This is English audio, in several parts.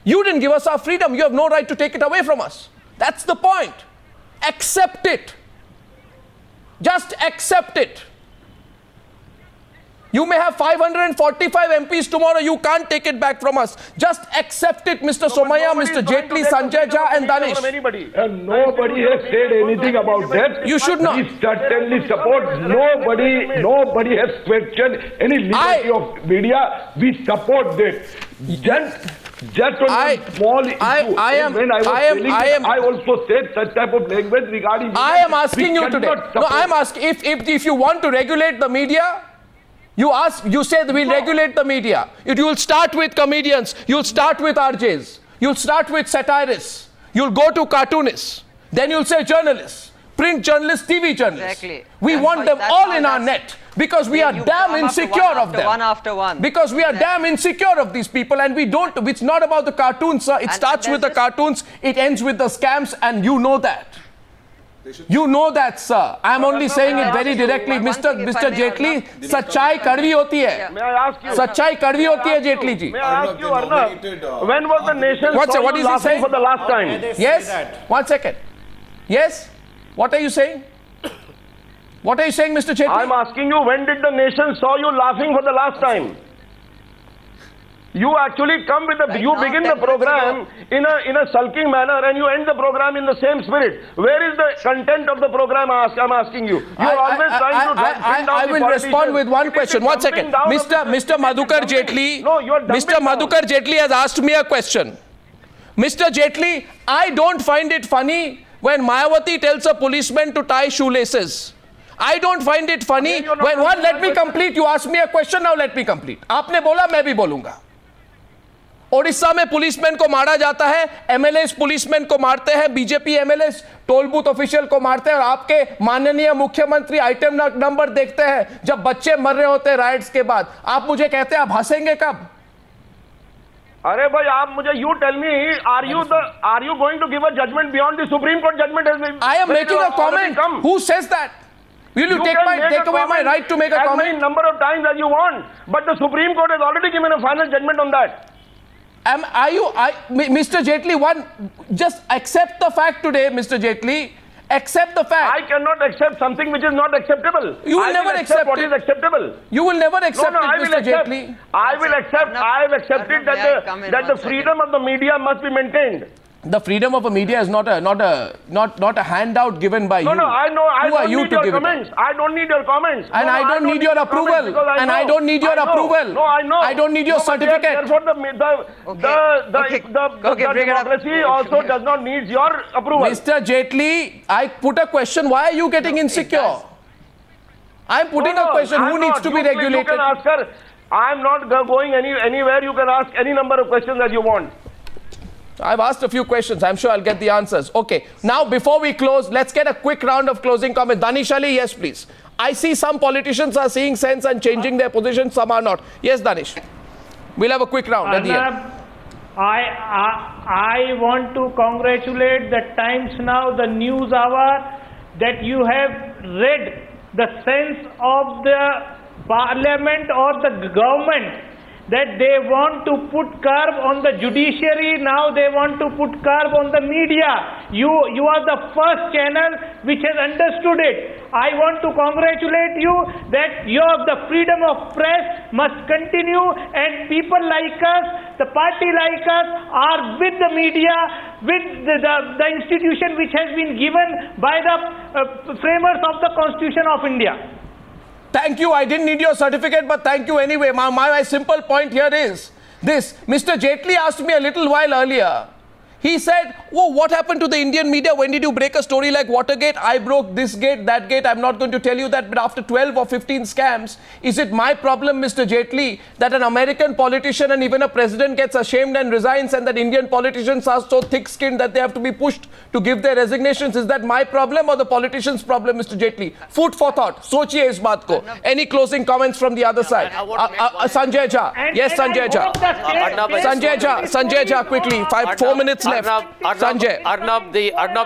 You didn't give us our freedom. You have no right to take it away from us. That's the point. Accept it. Just accept it. You may have 545 MPs tomorrow. You can't take it back from us. Just accept it, Mr. Somaiya, Mr. Jaitley, Sanjay Jha and Danish. And nobody has said anything about that. You should not. We certainly support. Nobody has questioned any liberty of media. We support that. Just on one small issue. I also said such type of language regarding media. I am asking you today. No, I am asking if you want to regulate the media. You say that we'll regulate the media. You will start with comedians. You'll start with RJs. You'll start with satirists. You'll go to cartoonists. Then you'll say journalists, print journalists, TV journalists. Exactly. We want them all in our net because we are damn insecure of them. One after one. Because we are damn insecure of these people, and we don't. It's not about the cartoons, sir. It starts with the cartoons. It ends with the scams, and you know that. You know that, sir. I am only saying it very directly. Mr. Jaitley, सच्चाई कड़वी होती है. सच्चाई कड़वी होती है, Jaitley ji. May I ask you, Arnab, when was the nation saw you laughing for the last time? Yes. 1 second. Yes. What are you saying? What are you saying, Mr. Jaitley? I'm asking you, when did the nation saw you laughing for the last time? You actually come with you begin the program in a sulking manner and you end the program in the same spirit. Where is the content of the program? I'm asking you. You are always trying to bring down I will respond with one question. 1 second. Mr. Madhukar Jaitley. No, you are Mr. Madhukar Jaitley has asked me a question. Mr. Jaitley, I don't find it funny when Mayawati tells a policeman to tie shoelaces. I don't find it funny when let me complete. You asked me a question, now let me complete. आपने बोला, मैं भी बोलूंगा. ओडिशा में policeman को मारा जाता है, एमएलए पुलिसमैन को मारते हैं, BJP MLA toll booth official को मारते हैं, और आपके माननीय मुख्यमंत्री आइटम नंबर देखते हैं जब बच्चे मर रहे होते हैं राइट्स के बाद. आप मुझे कहते हैं आप हंसेंगे कब? अरे भाई आप मुझे you tell me, are you going to give a judgment beyond the Supreme Court judgment? I am making a comment. Who says that? Will you take away my right to make a comment? As many number of times as you want, but the Supreme Court has already given a final judgment on that. Mr. Jaitley, just accept the fact today, Mr. Jaitley. Accept the fact. I cannot accept something which is not acceptable. You will never accept what is acceptable. You will never accept it, Mr. Jaitley. I will accept. I have accepted that the freedom of the media must be maintained. The freedom of a media is not a handout given by you. No, I know. I don't need your comments. I don't need your comments. And I don't need your approval. And I don't need your approval. No, I know. I don't need your certificate. Therefore, the democracy also does not need your approval. Mr. Jaitley, I put a question. Why are you getting insecure? I'm putting a question. Who needs to be regulated? You can ask her. I'm not going anywhere. You can ask any number of questions that you want. I've asked a few questions. I'm sure I'll get the answers. Okay. Now, before we close, let's get a quick round of closing comments. Danish Ali, yes, please. I see some politicians are seeing sense and changing their position. Some are not. Yes, Danish. We'll have a quick round at the end. I want to congratulate the Times Now, the News Hour, that you have read the sense of the Parliament or the government, that they want to put curb on the judiciary, now they want to put curb on the media. You are the first channel which has understood it. I want to congratulate you that the freedom of press must continue, and people like us, the party like us, are with the media, with the institution which has been given by the framers of the Constitution of India. Thank you. I didn't need your certificate, but thank you anyway. My simple point here is this. Mr. Jaitley asked me a little while earlier. He said, oh, what happened to the Indian media? When did you break a story like Watergate? I broke this gate, that gate. I'm not going to tell you that, but after 12 or 15 scams, is it my problem, Mr. Jaitley, that an American politician and even a president gets ashamed and resigns, and that Indian politicians are so thick-skinned that they have to be pushed to give their resignations? Is that my problem or the politician's problem, Mr. Jaitley? Food for thought. Sochiye is baat ko. Any closing comments from the other side? Sanjay Jha. Yes, Sanjay Jha. Sanjay Jha, quickly. 4 minutes left. left. Sanjay. Arnab,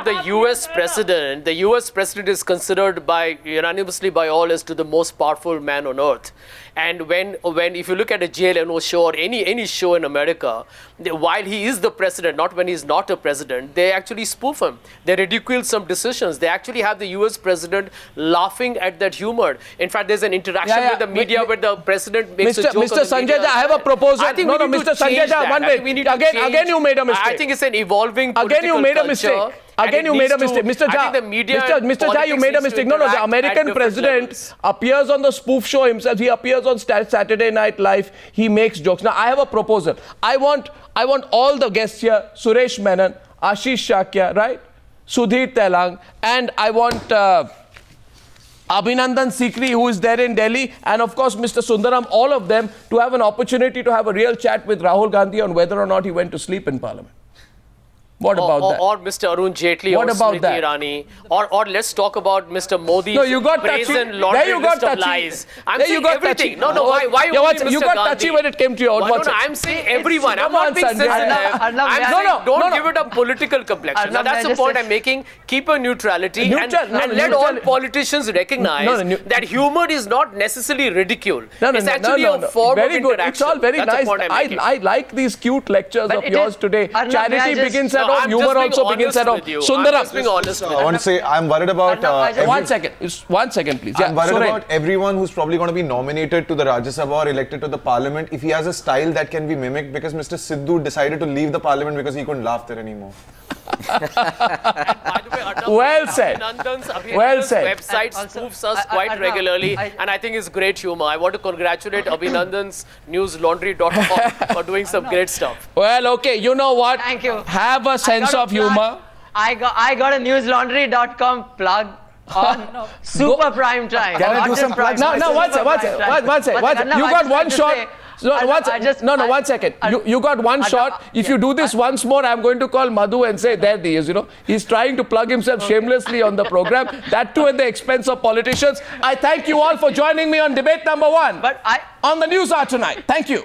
the US president is considered unanimously by all as to the most powerful man on earth. And when if you look at a JLNO show or any show in America, while he is the president, not when he's not a president, they actually spoof him. They ridicule some decisions. They actually have the US president laughing at that humor. In fact, there's an interaction with the media where the president makes a joke. Mr. Sanjay, I have a proposal. I think no, Mr. Sanjay, one minute. Again, you made a mistake. I think it's an evolving political Again, you made a culture. mistake. Again, you made a mistake. Mr. Jha, Mr. Jha, you made a mistake. No, the American president appears on the spoof show himself. He appears on Saturday Night Live. He makes jokes. Now, I have a proposal. I want all the guests here, Suresh Menon, Ashish Shakya, right? Sudhir Telang, and I want Abhinandan Sikri, who is there in Delhi, and of course, Mr. Sundaram, all of them, to have an opportunity to have a real chat with Rahul Gandhi on whether or not he went to sleep in Parliament. What about that? Or Mr. Arun Jaitley or Smriti Irani. Or let's talk about Mr. Modi's brazen laundry list of lies. I'm saying everything. No, why only you got touchy when it came to your No, I'm saying everyone. I'm not being sensitive. I'm saying don't give it a political complexion. Now, that's the point I'm making. Keep a neutrality and let all politicians recognize that humor is not necessarily ridicule. It's actually a form of interaction. It's all very nice. I like these cute lectures of yours today. Charity begins at home. Humor also begins at home. Sundaram. I want to say I'm worried about... One second, please. I'm worried about everyone who's probably going to be nominated to the Rajya Sabha or elected to the Parliament if he has a style that can be mimicked, because Mr. Sidhu decided to leave the Parliament because he couldn't laugh there anymore. Well said. Well said. Website spoofs us quite regularly, and I think it's great humor. I want to congratulate Abhinandan's newslaundry.com for doing some great stuff. Well, okay, you know what? Thank you. Have a sense of humor. I got a newslaundry.com plug on super prime time. Can I do some plugs? One second. You got one shot. One second. You got one shot. If you do this once more, I'm going to call Madhu and say, there he is. He's trying to plug himself shamelessly on the program. That too at the expense of politicians. I thank you all for joining me on debate number 1 on the Newshour tonight. Thank you.